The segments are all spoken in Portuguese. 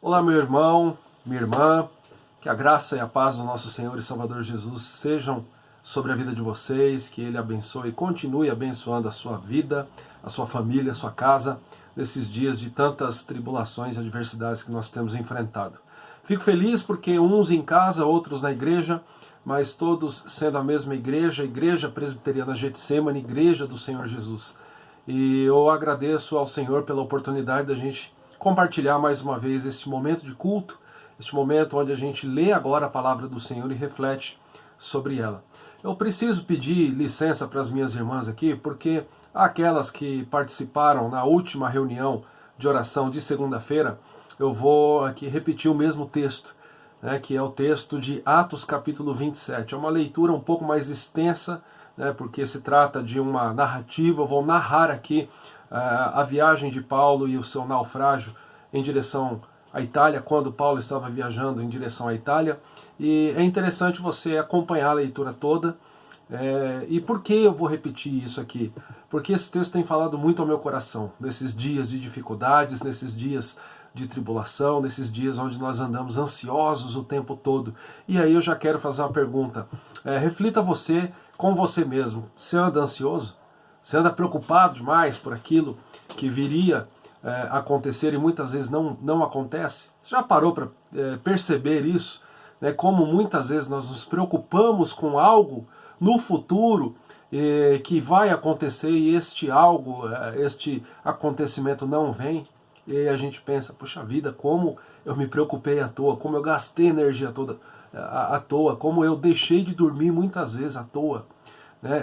Olá, meu irmão, minha irmã, que a graça e a paz do nosso Senhor e Salvador Jesus sejam sobre a vida de vocês, que Ele abençoe e continue abençoando a sua vida, a sua família, a sua casa, nesses dias de tantas tribulações e adversidades que nós temos enfrentado. Fico feliz porque uns em casa, outros na igreja, mas todos sendo a mesma igreja, Igreja Presbiteriana Getsemane, Igreja do Senhor Jesus. E eu agradeço ao Senhor pela oportunidade da gente compartilhar mais uma vez este momento de culto, este momento onde a gente lê agora a palavra do Senhor e reflete sobre ela. Eu preciso pedir licença para as minhas irmãs aqui, porque aquelas que participaram na última reunião de oração de segunda-feira, eu vou aqui repetir o mesmo texto, que é o texto de Atos capítulo 27. É uma leitura um pouco mais extensa, porque se trata de uma narrativa. Eu vou narrar aqui a viagem de Paulo e o seu naufrágio em direção à Itália, quando Paulo estava viajando em direção à Itália. E é interessante você acompanhar a leitura toda. E por que eu vou repetir isso aqui? Porque esse texto tem falado muito ao meu coração, nesses dias de dificuldades, nesses dias de tribulação, nesses dias onde nós andamos ansiosos o tempo todo. E aí eu já quero fazer uma pergunta. Reflita você com você mesmo. Você anda ansioso? Você anda preocupado demais por aquilo que viria acontecer e muitas vezes não acontece? Você já parou para perceber isso? Como muitas vezes nós nos preocupamos com algo no futuro que vai acontecer e este algo, este acontecimento não vem? E aí a gente pensa, puxa vida, como eu me preocupei à toa, como eu gastei energia toda à toa, como eu deixei de dormir muitas vezes à toa.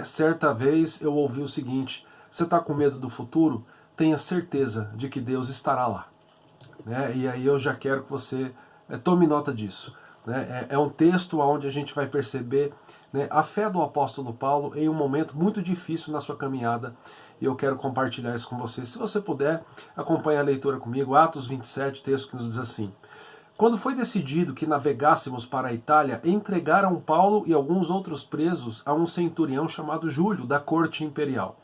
Certa vez eu ouvi o seguinte: você está com medo do futuro? Tenha certeza de que Deus estará lá. E aí eu já quero que você tome nota disso. É um texto onde a gente vai perceber a fé do apóstolo Paulo em um momento muito difícil na sua caminhada, e eu quero compartilhar isso com você. Se você puder, acompanhe a leitura comigo. Atos 27, texto que nos diz assim: quando foi decidido que navegássemos para a Itália, entregaram Paulo e alguns outros presos a um centurião chamado Júlio, da corte imperial.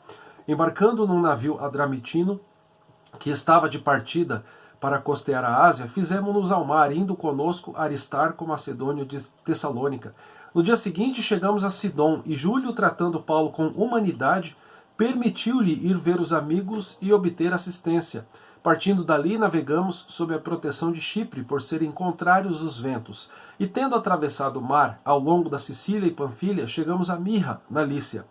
Embarcando num navio adramitino, que estava de partida para costear a Ásia, fizemos-nos ao mar, indo conosco Aristarco, macedônio de Tessalônica. No dia seguinte chegamos a Sidom, e Júlio, tratando Paulo com humanidade, permitiu-lhe ir ver os amigos e obter assistência. Partindo dali, navegamos sob a proteção de Chipre, por serem contrários os ventos. E tendo atravessado o mar ao longo da Sicília e Panfilha, chegamos a Mirra, na Lícia.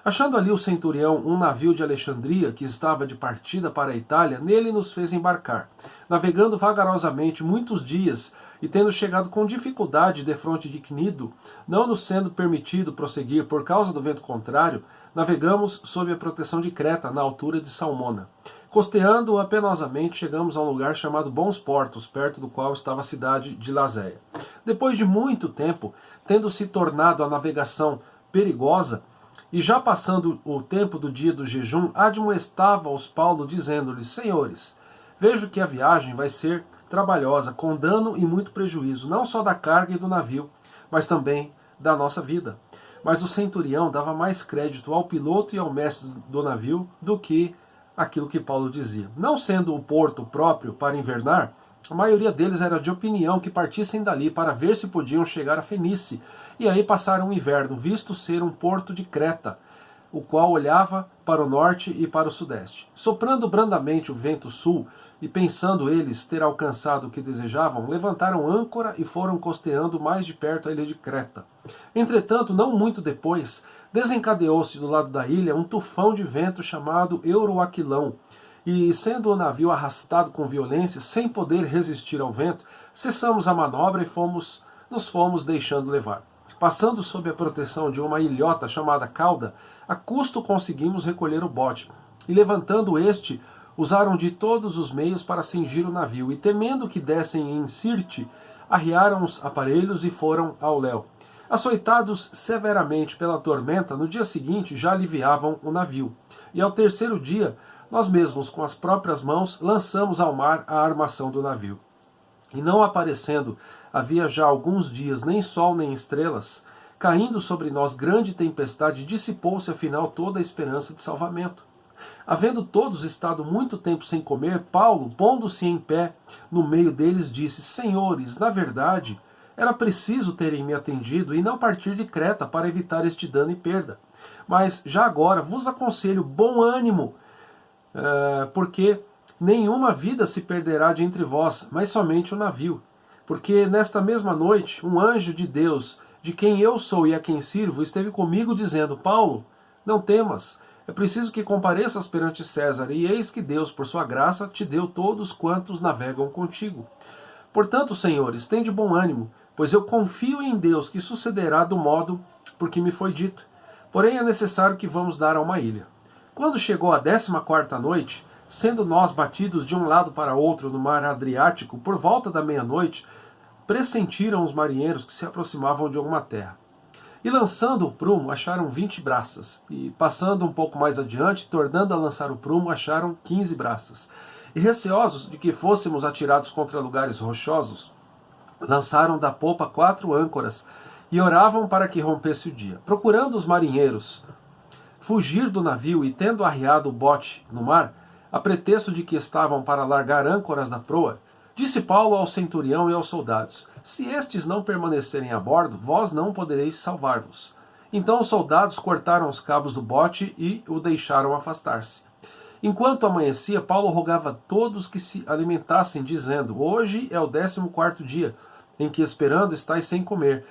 Achando ali o centurião um navio de Alexandria, que estava de partida para a Itália, nele nos fez embarcar. Navegando vagarosamente muitos dias, e tendo chegado com dificuldade defronte de Cnido, não nos sendo permitido prosseguir por causa do vento contrário, navegamos sob a proteção de Creta, na altura de Salmona. Costeando-a penosamente, chegamos a um lugar chamado Bons Portos, perto do qual estava a cidade de Lazéia. Depois de muito tempo, tendo se tornado a navegação perigosa, e já passando o tempo do dia do jejum, admoestava-os Paulo, dizendo-lhes: Senhores, vejo que a viagem vai ser trabalhosa, com dano e muito prejuízo, não só da carga e do navio, mas também da nossa vida. Mas o centurião dava mais crédito ao piloto e ao mestre do navio do que aquilo que Paulo dizia. Não sendo o porto próprio para invernar, a maioria deles era de opinião que partissem dali para ver se podiam chegar a Fenice, e aí passar um inverno, visto ser um porto de Creta, o qual olhava para o norte e para o sudeste. Soprando brandamente o vento sul, e pensando eles ter alcançado o que desejavam, levantaram âncora e foram costeando mais de perto a ilha de Creta. Entretanto, não muito depois, desencadeou-se do lado da ilha um tufão de vento chamado Euroaquilão, e sendo o navio arrastado com violência, sem poder resistir ao vento, cessamos a manobra e nos fomos deixando levar. Passando sob a proteção de uma ilhota chamada Cauda, a custo conseguimos recolher o bote, e levantando este, usaram de todos os meios para cingir o navio, e temendo que dessem em Sirte, arriaram os aparelhos e foram ao léu. Açoitados severamente pela tormenta, no dia seguinte já aliviavam o navio. E ao terceiro dia, nós mesmos, com as próprias mãos, lançamos ao mar a armação do navio. E não aparecendo, havia já alguns dias nem sol nem estrelas, caindo sobre nós grande tempestade, dissipou-se afinal toda a esperança de salvamento. Havendo todos estado muito tempo sem comer, Paulo, pondo-se em pé no meio deles, disse: Senhores, na verdade, era preciso terem me atendido e não partir de Creta para evitar este dano e perda. Mas já agora vos aconselho bom ânimo, porque nenhuma vida se perderá de entre vós, mas somente o navio. Porque nesta mesma noite, um anjo de Deus, de quem eu sou e a quem sirvo, esteve comigo dizendo: Paulo, não temas, é preciso que compareças perante César, e eis que Deus, por sua graça, te deu todos quantos navegam contigo. Portanto, senhores, tende bom ânimo, pois eu confio em Deus que sucederá do modo por que me foi dito. Porém é necessário que vamos dar a uma ilha. Quando chegou a 14ª noite, sendo nós batidos de um lado para outro no mar Adriático, por volta da meia-noite, pressentiram os marinheiros que se aproximavam de alguma terra. E lançando o prumo, acharam 20 braças. E passando um pouco mais adiante, tornando a lançar o prumo, acharam 15 braças. E receosos de que fôssemos atirados contra lugares rochosos, lançaram da popa 4 âncoras e oravam para que rompesse o dia. Procurando os marinheiros fugir do navio e tendo arriado o bote no mar, a pretexto de que estavam para largar âncoras da proa, disse Paulo ao centurião e aos soldados: Se estes não permanecerem a bordo, vós não podereis salvar-vos. Então os soldados cortaram os cabos do bote e o deixaram afastar-se. Enquanto amanhecia, Paulo rogava a todos que se alimentassem, dizendo: Hoje é o 14º dia, em que esperando estáis sem comer,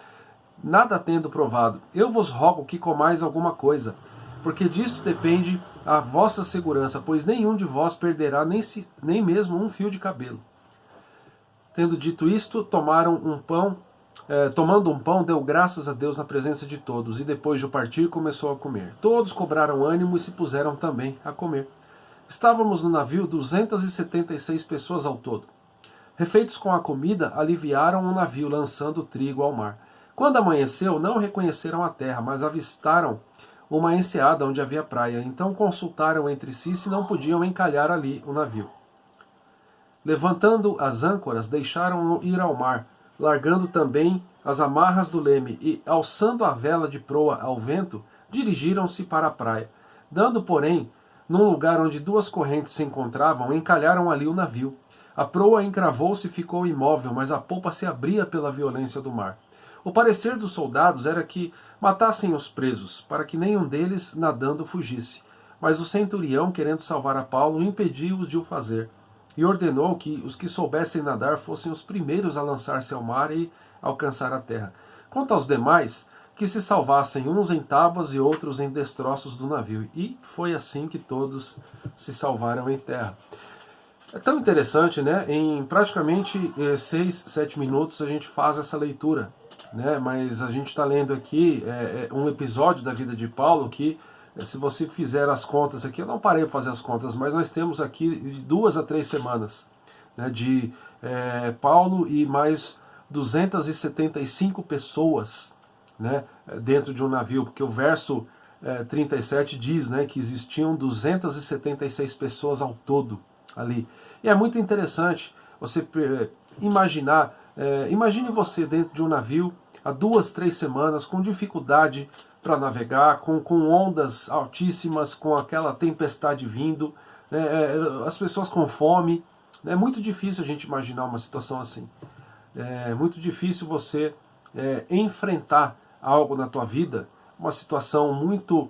nada tendo provado. Eu vos rogo que comais alguma coisa, porque disto depende a vossa segurança, pois nenhum de vós perderá nem mesmo um fio de cabelo. Tendo dito isto, tomando um pão, deu graças a Deus na presença de todos, e depois de partir começou a comer. Todos cobraram ânimo e se puseram também a comer. Estávamos no navio 276 pessoas ao todo. Refeitos com a comida, aliviaram o navio, lançando trigo ao mar. Quando amanheceu, não reconheceram a terra, mas avistaram uma enseada onde havia praia. Então consultaram entre si se não podiam encalhar ali o navio. Levantando as âncoras, deixaram-no ir ao mar, largando também as amarras do leme, e, alçando a vela de proa ao vento, dirigiram-se para a praia. Dando, porém, num lugar onde 2 correntes se encontravam, encalharam ali o navio. A proa encravou-se e ficou imóvel, mas a polpa se abria pela violência do mar. O parecer dos soldados era que matassem os presos, para que nenhum deles nadando fugisse. Mas o centurião, querendo salvar a Paulo, impediu-os de o fazer, e ordenou que os que soubessem nadar fossem os primeiros a lançar-se ao mar e alcançar a terra. Quanto aos demais, que se salvassem uns em tábuas e outros em destroços do navio. E foi assim que todos se salvaram em terra. É tão interessante, né? Em praticamente 6, 7 minutos a gente faz essa leitura, né? Mas a gente está lendo aqui um episódio da vida de Paulo que, se você fizer as contas aqui, eu não parei para fazer as contas, mas nós temos aqui 2 a 3 semanas, né, de Paulo e mais 275 pessoas, né, dentro de um navio, porque o verso 37 diz, né, que existiam 276 pessoas ao todo ali. E é muito interessante você imaginar, imagine você dentro de um navio há 2, 3 semanas, com dificuldade para navegar, com ondas altíssimas, com aquela tempestade vindo, né, as pessoas com fome. É muito difícil a gente imaginar uma situação assim. É muito difícil você enfrentar algo na tua vida, uma situação muito,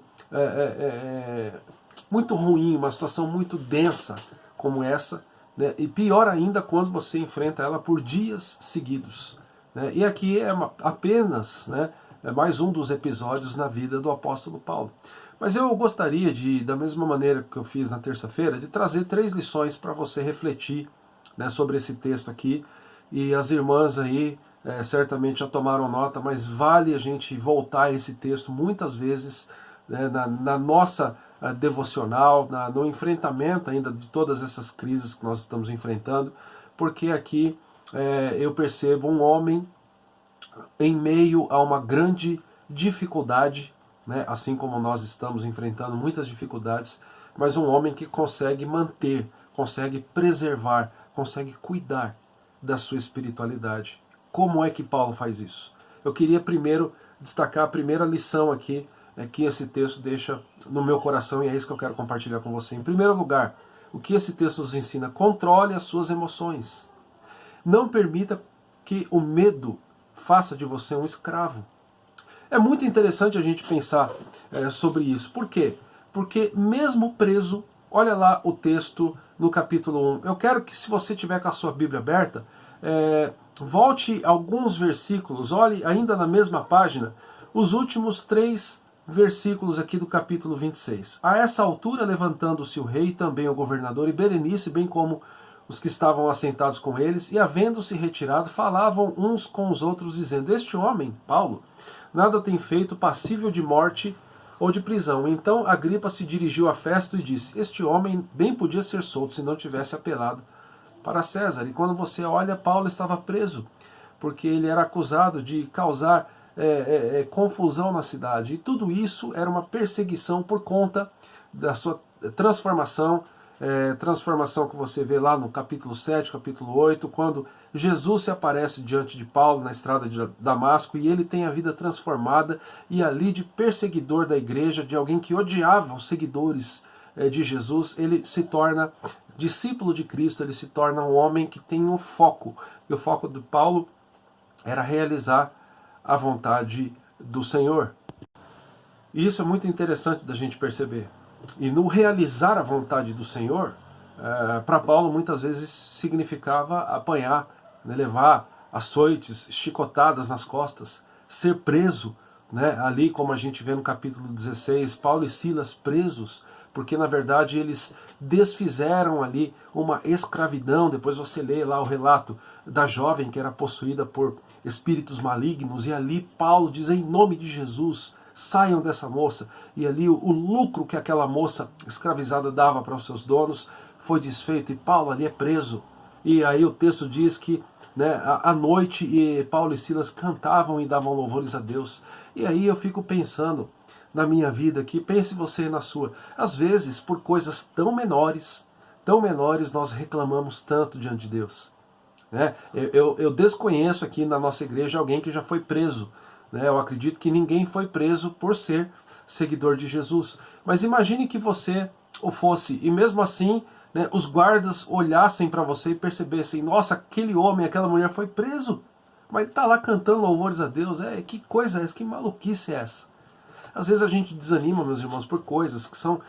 muito ruim, uma situação muito densa como essa, né, e pior ainda quando você enfrenta ela por dias seguidos. Né, e aqui é apenas, né, mais um dos episódios na vida do apóstolo Paulo. Mas eu gostaria de, da mesma maneira que eu fiz na terça-feira, de trazer 3 lições para você refletir, né, sobre esse texto aqui. E as irmãs aí certamente já tomaram nota, mas vale a gente voltar a esse texto muitas vezes, né, na nossa devocional, no enfrentamento ainda de todas essas crises que nós estamos enfrentando, porque aqui eu percebo um homem em meio a uma grande dificuldade, né, assim como nós estamos enfrentando muitas dificuldades, mas um homem que consegue manter, consegue preservar, consegue cuidar da sua espiritualidade. Como é que Paulo faz isso? Eu queria primeiro destacar a primeira lição aqui que esse texto deixa no meu coração, e é isso que eu quero compartilhar com você. Em primeiro lugar, o que esse texto nos ensina? Controle as suas emoções. Não permita que o medo faça de você um escravo. É muito interessante a gente pensar sobre isso. Por quê? Porque mesmo preso, olha lá o texto no capítulo 1. Eu quero que, se você tiver com a sua Bíblia aberta, volte alguns versículos, olhe ainda na mesma página, os últimos 3 versículos aqui do capítulo 26. A essa altura, levantando-se o rei, também o governador e Berenice, bem como os que estavam assentados com eles, e havendo-se retirado, falavam uns com os outros, dizendo: este homem, Paulo, nada tem feito passível de morte ou de prisão. Então Agripa se dirigiu a Festo e disse: este homem bem podia ser solto se não tivesse apelado para César. E quando você olha, Paulo estava preso, porque ele era acusado de causar confusão na cidade. E tudo isso era uma perseguição por conta da sua transformação, transformação que você vê lá no capítulo 7, capítulo 8, quando Jesus se aparece diante de Paulo na estrada de Damasco, e ele tem a vida transformada, e ali de perseguidor da igreja, de alguém que odiava os seguidores de Jesus, ele se torna discípulo de Cristo, ele se torna um homem que tem um foco. E o foco de Paulo era realizar a vontade do Senhor. E isso é muito interessante da gente perceber. E no realizar a vontade do Senhor, para Paulo muitas vezes significava apanhar, né, levar açoites, chicotadas nas costas, ser preso, né, ali como a gente vê no capítulo 16, Paulo e Silas presos, porque na verdade eles desfizeram ali uma escravidão. Depois você lê lá o relato da jovem que era possuída por espíritos malignos, e ali Paulo diz: em nome de Jesus, saiam dessa moça. E ali o lucro que aquela moça escravizada dava para os seus donos foi desfeito, e Paulo ali é preso. E aí o texto diz que, né, à noite Paulo e Silas cantavam e davam louvores a Deus. E aí eu fico pensando na minha vida aqui, pense você na sua. Às vezes, por coisas tão menores, nós reclamamos tanto diante de Deus. Né? Eu desconheço aqui na nossa igreja alguém que já foi preso. Né? Eu acredito que ninguém foi preso por ser seguidor de Jesus. Mas imagine que você o fosse, e mesmo assim, né, os guardas olhassem para você e percebessem: nossa, aquele homem, aquela mulher foi preso, mas ele está lá cantando louvores a Deus. Que coisa é essa? Que maluquice é essa? Às vezes a gente desanima, meus irmãos, por coisas que são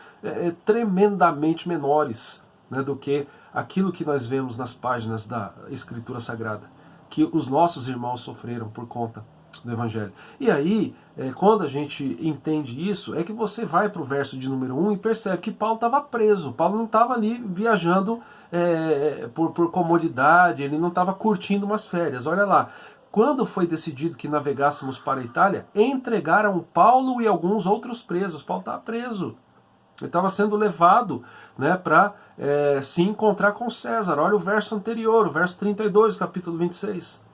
tremendamente menores, né, do que aquilo que nós vemos nas páginas da Escritura Sagrada, que os nossos irmãos sofreram por conta do Evangelho. E aí, quando a gente entende isso, é que você vai para o verso de número 1 e percebe que Paulo estava preso. Paulo não estava ali viajando por comodidade, ele não estava curtindo umas férias. Olha lá, quando foi decidido que navegássemos para a Itália, entregaram Paulo e alguns outros presos. Paulo estava preso. Ele estava sendo levado, né, para se encontrar com César. Olha o verso anterior, o verso 32 do capítulo 26.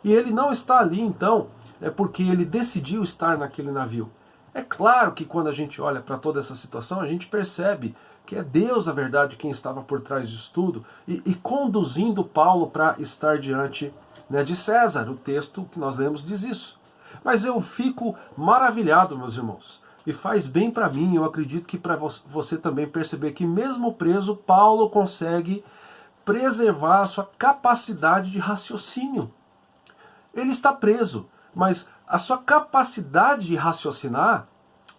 E ele não está ali, então, porque ele decidiu estar naquele navio. É claro que quando a gente olha para toda essa situação, a gente percebe que é Deus, na verdade, quem estava por trás disso tudo e conduzindo Paulo para estar diante, né, de César. O texto que nós lemos diz isso. Mas eu fico maravilhado, meus irmãos, e faz bem para mim, eu acredito que para você também perceber que mesmo preso, Paulo consegue preservar a sua capacidade de raciocínio. Ele está preso, mas a sua capacidade de raciocinar,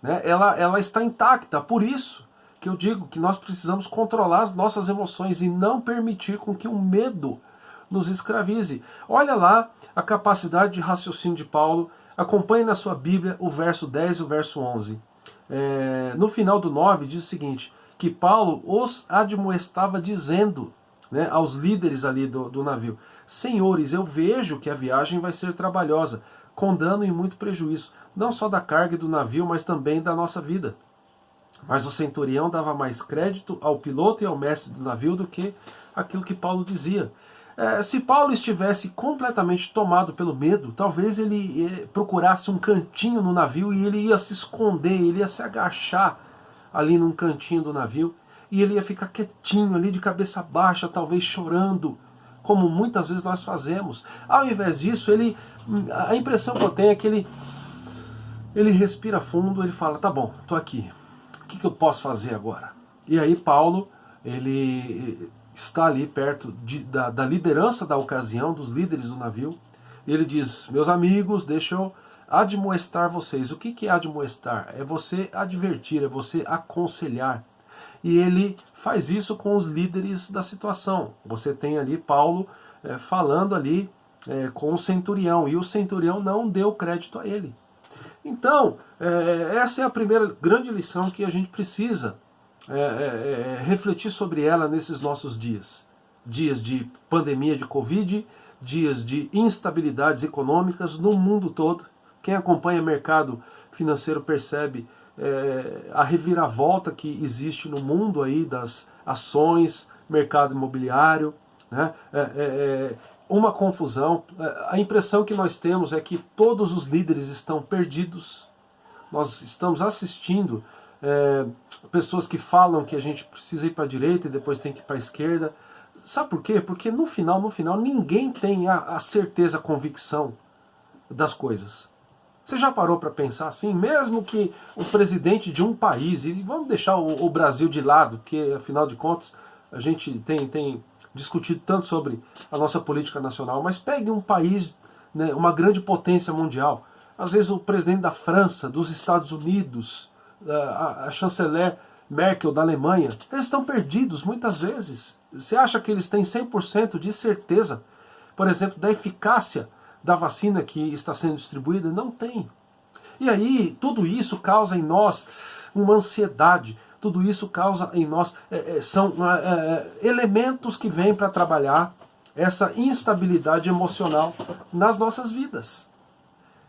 né, ela está intacta. Por isso que eu digo que nós precisamos controlar as nossas emoções e não permitir com que o medo nos escravize. Olha lá a capacidade de raciocínio de Paulo. Acompanhe na sua Bíblia o verso 10 e o verso 11. No final do 9 diz o seguinte, que Paulo os admoestava dizendo, né, aos líderes ali do navio: senhores, eu vejo que a viagem vai ser trabalhosa, com dano e muito prejuízo, não só da carga e do navio, mas também da nossa vida. Mas o centurião dava mais crédito ao piloto e ao mestre do navio do que aquilo que Paulo dizia. Se Paulo estivesse completamente tomado pelo medo, talvez ele procurasse um cantinho no navio e ele ia se esconder, ele ia se agachar ali num cantinho do navio e ele ia ficar quietinho ali de cabeça baixa, talvez chorando, como muitas vezes nós fazemos. Ao invés disso, a impressão que eu tenho é que ele respira fundo, ele fala, tá bom, tô aqui, o que eu posso fazer agora? E aí Paulo, ele está ali perto da liderança da ocasião, dos líderes do navio, e ele diz, meus amigos, deixa eu admoestar vocês. O que é admoestar? É você advertir, é você aconselhar. E ele faz isso com os líderes da situação. Você tem ali Paulo falando ali com o centurião, e o centurião não deu crédito a ele. Então, essa é a primeira grande lição que a gente precisa refletir sobre ela nesses nossos dias. Dias de pandemia de Covid, dias de instabilidades econômicas no mundo todo. Quem acompanha o mercado financeiro percebe a reviravolta que existe no mundo aí das ações, mercado imobiliário, né? Uma confusão. A impressão que nós temos é que todos os líderes estão perdidos. Nós estamos assistindo pessoas que falam que a gente precisa ir para a direita e depois tem que ir para a esquerda. Sabe por quê? Porque no final, ninguém tem a certeza, a convicção das coisas. Você já parou para pensar assim? Mesmo que o presidente de um país, e vamos deixar o Brasil de lado, porque afinal de contas a gente tem discutido tanto sobre a nossa política nacional, mas pegue um país, né, uma grande potência mundial. Às vezes o presidente da França, dos Estados Unidos, a chanceler Merkel da Alemanha, eles estão perdidos muitas vezes. Você acha que eles têm 100% de certeza, por exemplo, da eficácia da vacina que está sendo distribuída? Não tem. E aí, tudo isso causa em nós uma ansiedade, tudo isso causa em nós, são elementos que vêm para trabalhar essa instabilidade emocional nas nossas vidas.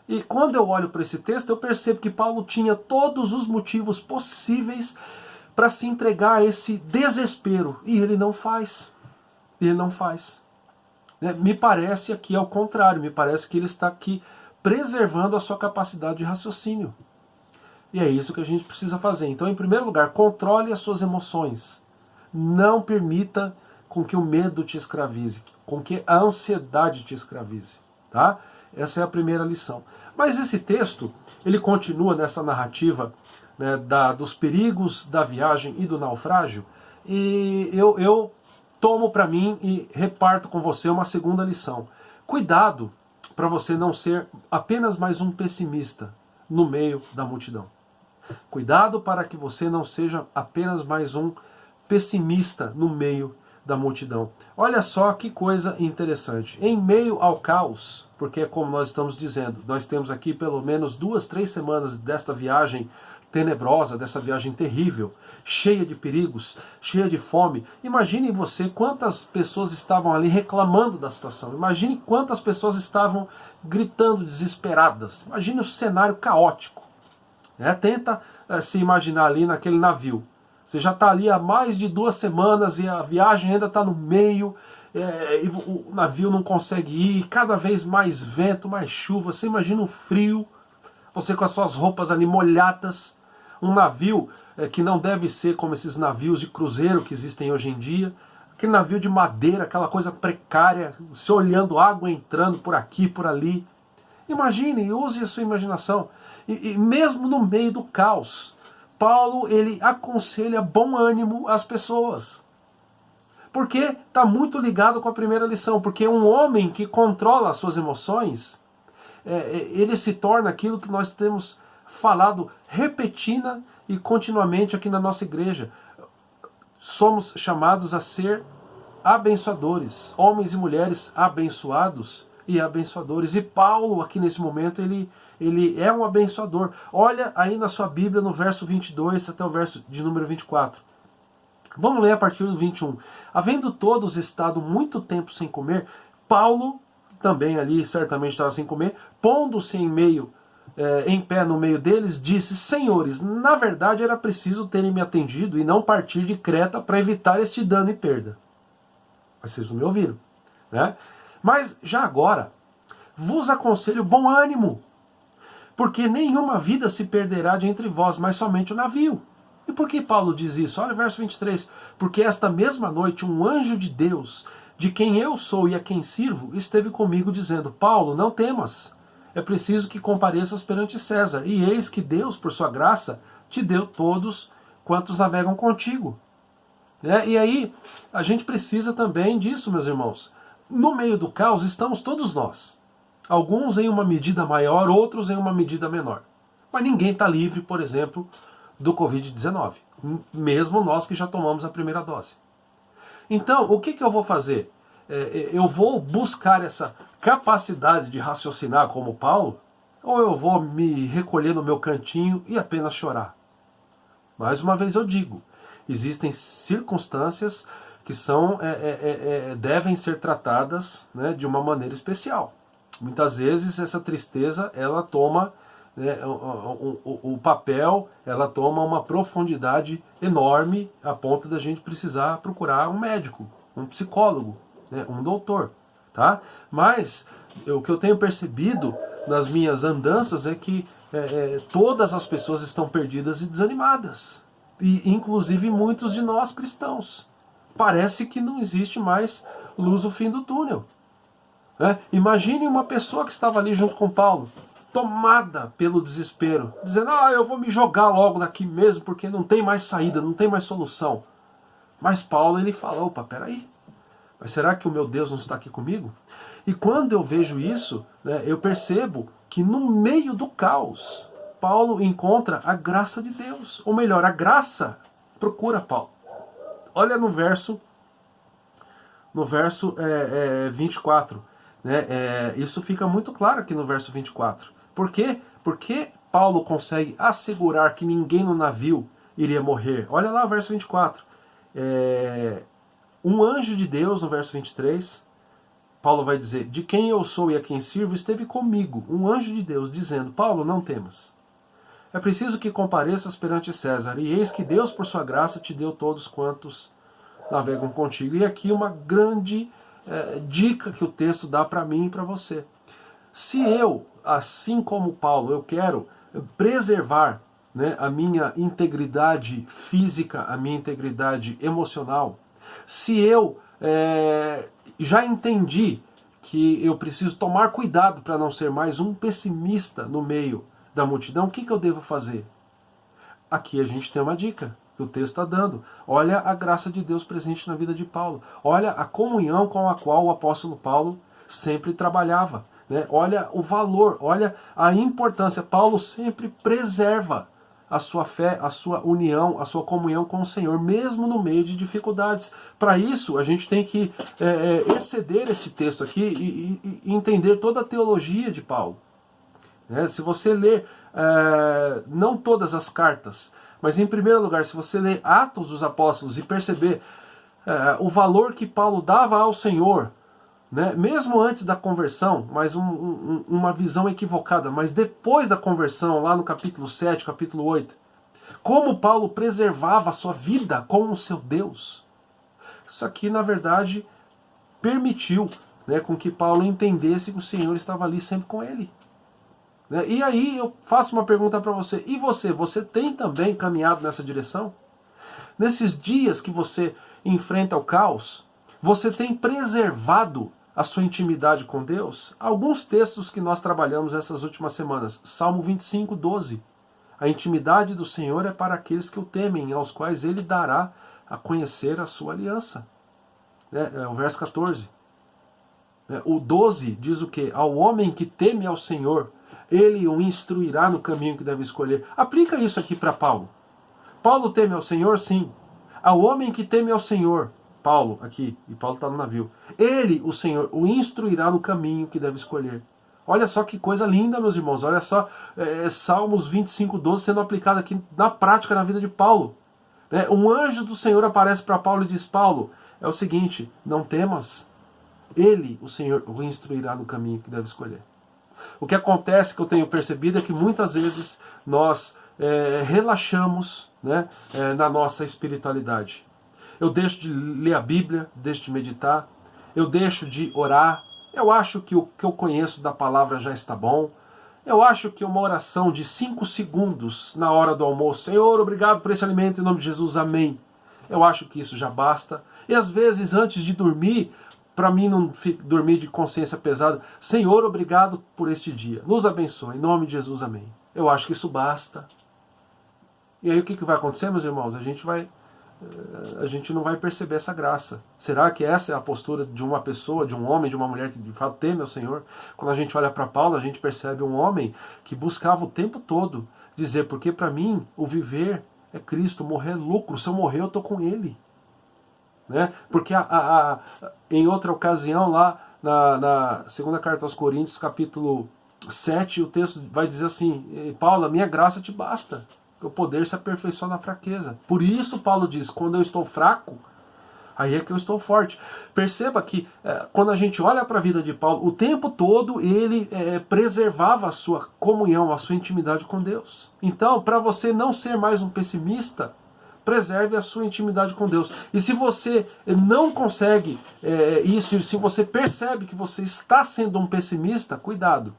E quando eu olho para esse texto, eu percebo que Paulo tinha todos os motivos possíveis para se entregar a esse desespero, e ele não faz. Ele não faz. Me parece aqui ao contrário, me parece que ele está aqui preservando a sua capacidade de raciocínio. E é isso que a gente precisa fazer. Então, em primeiro lugar, controle as suas emoções. Não permita com que o medo te escravize, com que a ansiedade te escravize. Tá? Essa é a primeira lição. Mas esse texto, ele continua nessa narrativa, né, dos perigos da viagem e do naufrágio, e eu tomo para mim e reparto com você uma segunda lição. Cuidado para você não ser apenas mais um pessimista no meio da multidão. Cuidado para que você não seja apenas mais um pessimista no meio da multidão. Olha só que coisa interessante. Em meio ao caos, porque como nós estamos dizendo, nós temos aqui pelo menos 2, 3 semanas desta viagem tenebrosa, dessa viagem terrível, cheia de perigos, cheia de fome. Imagine você quantas pessoas estavam ali reclamando da situação. Imagine quantas pessoas estavam gritando desesperadas. Imagine o cenário caótico. Tenta se imaginar ali naquele navio. Você já está ali há mais de 2 semanas e a viagem ainda está no meio, e o navio não consegue ir, cada vez mais vento, mais chuva. Você imagina o frio, você com as suas roupas ali molhadas, um navio que não deve ser como esses navios de cruzeiro que existem hoje em dia, aquele navio de madeira, aquela coisa precária, você olhando água entrando por aqui, por ali. Imagine, use a sua imaginação. E mesmo no meio do caos, Paulo, ele aconselha bom ânimo às pessoas. Porque está muito ligado com a primeira lição. Porque um homem que controla as suas emoções, ele se torna aquilo que nós temos falado repetida e continuamente aqui na nossa igreja. Somos chamados a ser abençoadores. Homens e mulheres abençoados e abençoadores. E Paulo, aqui nesse momento, ele é um abençoador. Olha aí na sua Bíblia, no verso 22 até o verso de número 24. Vamos ler a partir do 21. Havendo todos estado muito tempo sem comer, Paulo, também ali certamente estava sem comer, pondo-se em pé no meio deles, disse: Senhores, na verdade era preciso terem me atendido e não partir de Creta para evitar este dano e perda. Mas vocês não me ouviram, né? Mas já agora, vos aconselho bom ânimo, porque nenhuma vida se perderá de entre vós, mas somente o navio. E por que Paulo diz isso? Olha o verso 23. Porque esta mesma noite um anjo de Deus, de quem eu sou e a quem sirvo, esteve comigo dizendo: Paulo, não temas, é preciso que compareças perante César. E eis que Deus, por sua graça, te deu todos quantos navegam contigo. E aí, a gente precisa também disso, meus irmãos. No meio do caos estamos todos nós. Alguns em uma medida maior, outros em uma medida menor. Mas ninguém está livre, por exemplo, do Covid-19. Mesmo nós que já tomamos a primeira dose. Então, o que eu vou fazer? Eu vou buscar essa capacidade de raciocinar como Paulo, ou eu vou me recolher no meu cantinho e apenas chorar? Mais uma vez eu digo, existem circunstâncias que devem ser tratadas, né, de uma maneira especial. Muitas vezes essa tristeza ela toma, né, o papel, ela toma uma profundidade enorme a ponto da gente precisar procurar um médico, um psicólogo, né, um doutor. Tá? Mas o que eu tenho percebido nas minhas andanças é que todas as pessoas estão perdidas e desanimadas. E inclusive muitos de nós cristãos. Parece que não existe mais luz no fim do túnel. Imagine uma pessoa que estava ali junto com Paulo, tomada pelo desespero, dizendo, eu vou me jogar logo daqui mesmo, porque não tem mais saída, não tem mais solução. Mas Paulo, ele fala, opa, peraí, mas será que o meu Deus não está aqui comigo? E quando eu vejo isso, né, eu percebo que no meio do caos, Paulo encontra a graça de Deus. Ou melhor, a graça procura Paulo. Olha no verso 24. Né, isso fica muito claro aqui no verso 24. Por quê? Porque Paulo consegue assegurar que ninguém no navio iria morrer. Olha lá o verso 24. Um anjo de Deus, no verso 23, Paulo vai dizer, de quem eu sou e a quem sirvo, esteve comigo, um anjo de Deus, dizendo, Paulo, não temas. É preciso que compareças perante César, e eis que Deus, por sua graça, te deu todos quantos navegam contigo. E aqui uma grande dica que o texto dá para mim e para você. Se eu, assim como Paulo, eu quero preservar, né, a minha integridade física, a minha integridade emocional, se eu já entendi que eu preciso tomar cuidado para não ser mais um pessimista no meio da multidão, o que eu devo fazer? Aqui a gente tem uma dica que o texto está dando. Olha a graça de Deus presente na vida de Paulo. Olha a comunhão com a qual o apóstolo Paulo sempre trabalhava. Né? Olha o valor, olha a importância. Paulo sempre preserva a sua fé, a sua união, a sua comunhão com o Senhor, mesmo no meio de dificuldades. Para isso, a gente tem que exceder esse texto aqui e entender toda a teologia de Paulo. Se você ler, não todas as cartas, mas em primeiro lugar, se você ler Atos dos Apóstolos e perceber o valor que Paulo dava ao Senhor, né, mesmo antes da conversão, mas uma visão equivocada, mas depois da conversão, lá no capítulo 7, capítulo 8, como Paulo preservava a sua vida com o seu Deus. Isso aqui, na verdade, permitiu, né, com que Paulo entendesse que o Senhor estava ali sempre com ele. E aí eu faço uma pergunta para você. E você? Você tem também caminhado nessa direção? Nesses dias que você enfrenta o caos, você tem preservado a sua intimidade com Deus? Alguns textos que nós trabalhamos essas últimas semanas. Salmo 25, 12. A intimidade do Senhor é para aqueles que o temem, aos quais Ele dará a conhecer a sua aliança. O verso 14. O 12 diz o quê? Ao homem que teme ao Senhor, Ele o instruirá no caminho que deve escolher. Aplica isso aqui para Paulo. Paulo teme ao Senhor? Sim. Ao homem que teme ao Senhor, Paulo aqui, e Paulo está no navio, Ele, o Senhor, o instruirá no caminho que deve escolher. Olha só que coisa linda, meus irmãos. Olha só, Salmos 25, 12 sendo aplicado aqui na prática na vida de Paulo. Um anjo do Senhor aparece para Paulo e diz, Paulo, é o seguinte, não temas, Ele, o Senhor, o instruirá no caminho que deve escolher. O que acontece, que eu tenho percebido, é que muitas vezes nós relaxamos, né, na nossa espiritualidade. Eu deixo de ler a Bíblia, deixo de meditar, eu deixo de orar, eu acho que o que eu conheço da palavra já está bom, eu acho que uma oração de 5 segundos na hora do almoço, Senhor, obrigado por esse alimento, em nome de Jesus, amém. Eu acho que isso já basta. E às vezes, antes de dormir, para mim não dormir de consciência pesada. Senhor, obrigado por este dia. Nos abençoe. Em nome de Jesus, amém. Eu acho que isso basta. E aí o que vai acontecer, meus irmãos? A gente não vai perceber essa graça. Será que essa é a postura de uma pessoa, de um homem, de uma mulher que de fato teme ao Senhor? Quando a gente olha para Paulo, a gente percebe um homem que buscava o tempo todo dizer, porque para mim o viver é Cristo, morrer é lucro. Se eu morrer, eu estou com Ele. Né? Porque em outra ocasião, lá na segunda carta aos Coríntios, capítulo 7, o texto vai dizer assim, Paulo, a minha graça te basta. O poder se aperfeiçoa na fraqueza. Por isso Paulo diz, quando eu estou fraco, aí é que eu estou forte. Perceba que quando a gente olha para a vida de Paulo, o tempo todo ele preservava a sua comunhão, a sua intimidade com Deus. Então, para você não ser mais um pessimista, preserve a sua intimidade com Deus. E se você não consegue isso, se você percebe que você está sendo um pessimista, cuidado.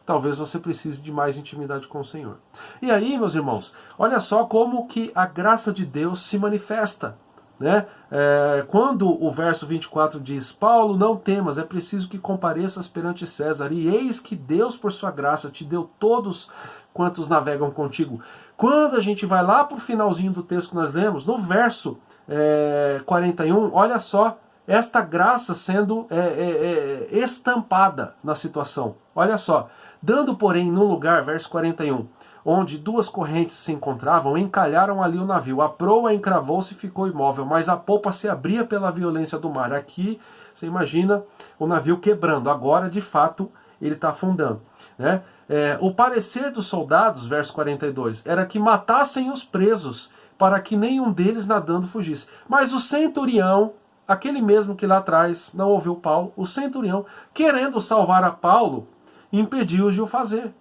Talvez você precise de mais intimidade com o Senhor. E aí, meus irmãos, olha só como que a graça de Deus se manifesta. Né? Quando o verso 24 diz, Paulo, não temas, é preciso que compareças perante César, e eis que Deus, por sua graça, te deu todos quantos navegam contigo. Quando a gente vai lá para o finalzinho do texto que nós lemos, no verso 41, olha só, esta graça sendo estampada na situação. Olha só, dando, porém, num lugar, verso 41, onde duas correntes se encontravam, encalharam ali o navio. A proa encravou-se e ficou imóvel, mas a popa se abria pela violência do mar. Aqui, você imagina o navio quebrando. Agora, de fato, ele está afundando. Né? O parecer dos soldados, verso 42, era que matassem os presos, para que nenhum deles nadando fugisse. Mas o centurião, aquele mesmo que lá atrás não ouviu Paulo, o centurião, querendo salvar a Paulo, impediu-os de o fazer.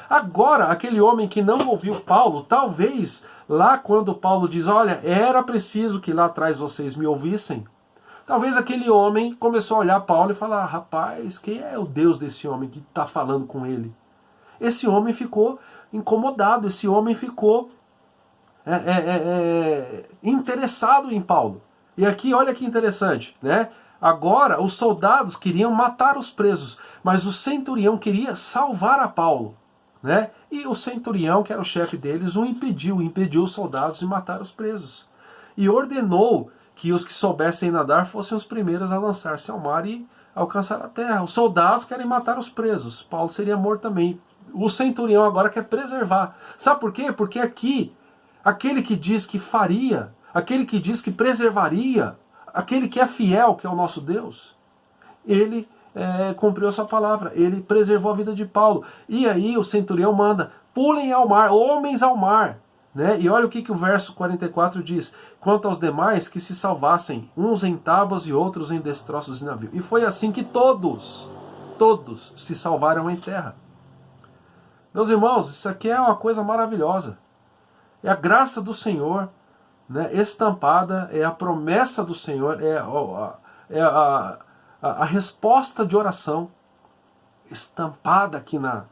Agora, aquele homem que não ouviu Paulo, talvez lá quando Paulo diz, olha, era preciso que lá atrás vocês me ouvissem, talvez aquele homem começou a olhar Paulo e falar, rapaz, quem é o Deus desse homem que está falando com ele? Esse homem ficou incomodado, esse homem ficou interessado em Paulo. E aqui, olha que interessante, né? Agora, os soldados queriam matar os presos, mas o centurião queria salvar a Paulo. Né? E o centurião, que era o chefe deles, o impediu os soldados de matar os presos. E ordenou que os que soubessem nadar fossem os primeiros a lançar-se ao mar e alcançar a terra. Os soldados querem matar os presos. Paulo seria morto também. O centurião agora quer preservar. Sabe por quê? Porque aqui, aquele que diz que faria, aquele que diz que preservaria, aquele que é fiel, que é o nosso Deus, ele cumpriu a sua palavra, ele preservou a vida de Paulo. E aí o centurião manda, pulem ao mar, homens ao mar. Né? E olha o que o verso 44 diz, quanto aos demais que se salvassem, uns em tábuas e outros em destroços de navio. E foi assim que todos se salvaram em terra. Meus irmãos, isso aqui é uma coisa maravilhosa. É a graça do Senhor, né, estampada, é a promessa do Senhor, a resposta de oração estampada aqui na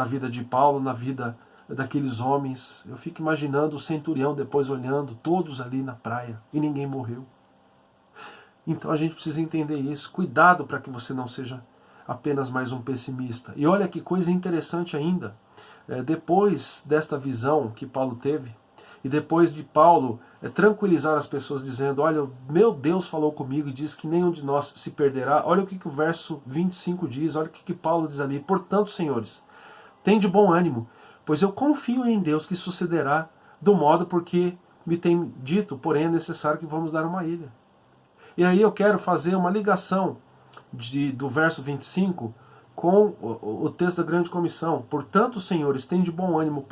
vida de Paulo, na vida daqueles homens. Eu fico imaginando o centurião depois olhando, todos ali na praia, e ninguém morreu. Então a gente precisa entender isso. Cuidado para que você não seja apenas mais um pessimista. E olha que coisa interessante ainda. Depois desta visão que Paulo teve, e depois de Paulo tranquilizar as pessoas dizendo, olha, meu Deus falou comigo e diz que nenhum de nós se perderá. Olha o que o verso 25 diz, olha o que Paulo diz ali. Portanto, senhores, tende bom ânimo, pois eu confio em Deus que sucederá do modo porque me tem dito, porém é necessário que vamos dar uma ilha. E aí eu quero fazer uma ligação do verso 25 com o texto da grande comissão. Portanto, senhores, tende bom ânimo,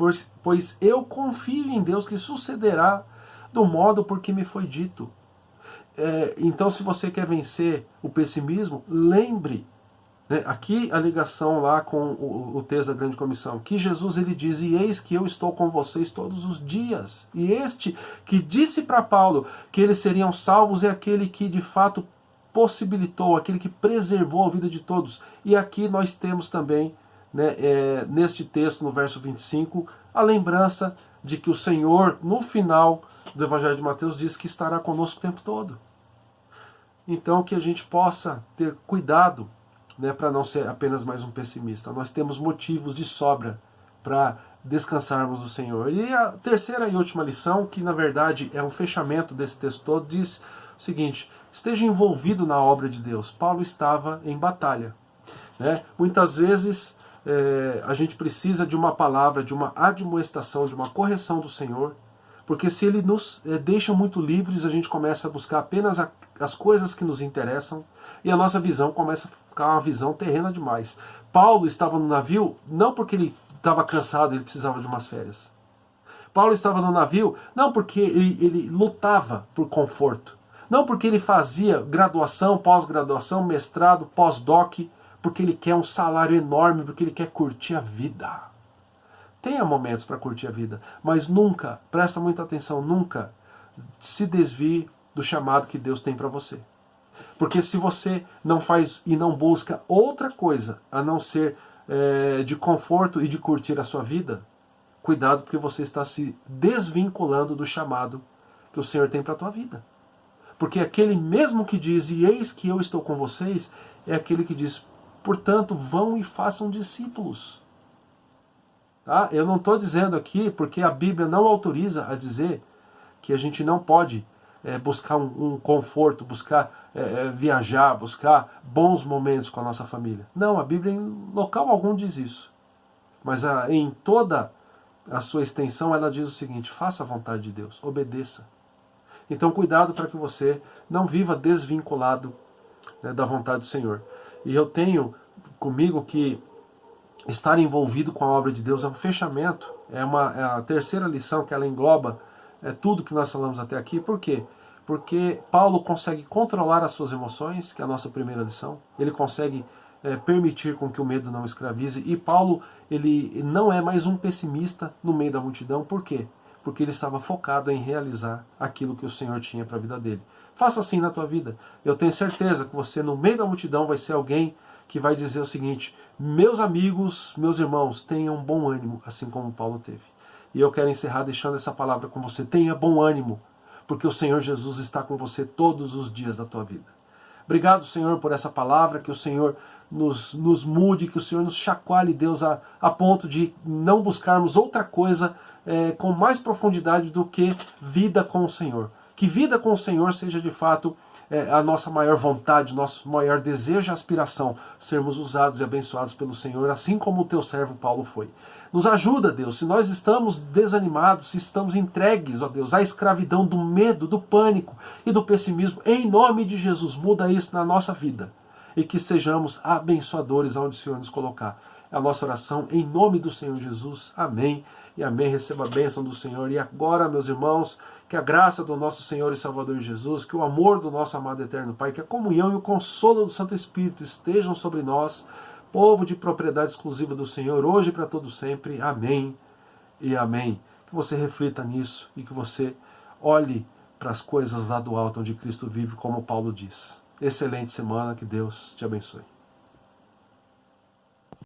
pois eu confio em Deus que sucederá do modo por que me foi dito. Então, se você quer vencer o pessimismo, lembre, né, aqui a ligação lá com o texto da grande comissão, que Jesus ele diz, e eis que eu estou com vocês todos os dias. E este que disse para Paulo que eles seriam salvos é aquele que de fato possibilitou, aquele que preservou a vida de todos. E aqui nós temos também, né, neste texto, no verso 25, a lembrança de que o Senhor, no final do Evangelho de Mateus, diz que estará conosco o tempo todo. então que a gente possa ter cuidado, né, para não ser apenas mais um pessimista. Nós temos motivos de sobra para descansarmos no Senhor. E a terceira e última lição, que na verdade é um fechamento desse texto todo, diz o seguinte: esteja envolvido na obra de Deus. Paulo estava em batalha, né? Muitas vezes a gente precisa de uma palavra, de uma admoestação, de uma correção do Senhor, porque se Ele nos deixa muito livres, a gente começa a buscar apenas as coisas que nos interessam, e a nossa visão começa a ficar uma visão terrena demais. Paulo estava no navio não porque ele estava cansado, ele precisava de umas férias. Paulo estava no navio não porque ele lutava por conforto, não porque ele fazia graduação, pós-graduação, mestrado, pós-doc, porque ele quer um salário enorme, porque ele quer curtir a vida. Tenha momentos para curtir a vida, mas nunca, presta muita atenção, nunca se desvie do chamado que Deus tem para você. Porque se você não faz e não busca outra coisa a não ser de conforto e de curtir a sua vida, cuidado, porque você está se desvinculando do chamado que o Senhor tem para a tua vida. Porque aquele mesmo que diz, e eis que eu estou com vocês, é aquele que diz, portanto, vão e façam discípulos. Tá? Eu não estou dizendo aqui, porque a Bíblia não autoriza a dizer que a gente não pode buscar um conforto, buscar viajar, buscar bons momentos com a nossa família. Não, a Bíblia em local algum diz isso. Mas em toda a sua extensão ela diz o seguinte: faça a vontade de Deus, obedeça. Então cuidado para que você não viva desvinculado, né, da vontade do Senhor. E eu tenho comigo que estar envolvido com a obra de Deus é um fechamento, é a terceira lição que ela engloba tudo que nós falamos até aqui. Por quê? Porque Paulo consegue controlar as suas emoções, que é a nossa primeira lição. Ele consegue permitir com que o medo não escravize. E Paulo, ele não é mais um pessimista no meio da multidão. Por quê? Porque ele estava focado em realizar aquilo que o Senhor tinha para a vida dele. Faça assim na tua vida. Eu tenho certeza que você, no meio da multidão, vai ser alguém que vai dizer o seguinte: meus amigos, meus irmãos, tenham bom ânimo, assim como Paulo teve. E eu quero encerrar deixando essa palavra com você: tenha bom ânimo, porque o Senhor Jesus está com você todos os dias da tua vida. Obrigado, Senhor, por essa palavra, que o Senhor nos mude, que o Senhor nos chacoalhe, Deus, a ponto de não buscarmos outra coisa com mais profundidade do que vida com o Senhor. Que vida com o Senhor seja de fato a nossa maior vontade, nosso maior desejo e aspiração, sermos usados e abençoados pelo Senhor, assim como o teu servo Paulo foi. Nos ajuda, Deus, se nós estamos desanimados, se estamos entregues, ó Deus, à escravidão do medo, do pânico e do pessimismo, em nome de Jesus, muda isso na nossa vida e que sejamos abençoadores aonde o Senhor nos colocar. É a nossa oração em nome do Senhor Jesus. Amém e amém. Receba a bênção do Senhor. E agora, meus irmãos, que a graça do nosso Senhor e Salvador Jesus, que o amor do nosso amado eterno Pai, que a comunhão e o consolo do Santo Espírito estejam sobre nós, povo de propriedade exclusiva do Senhor, hoje e para todo sempre. Amém e amém. Que você reflita nisso e que você olhe para as coisas lá do alto onde Cristo vive, como Paulo diz. Excelente semana, que Deus te abençoe.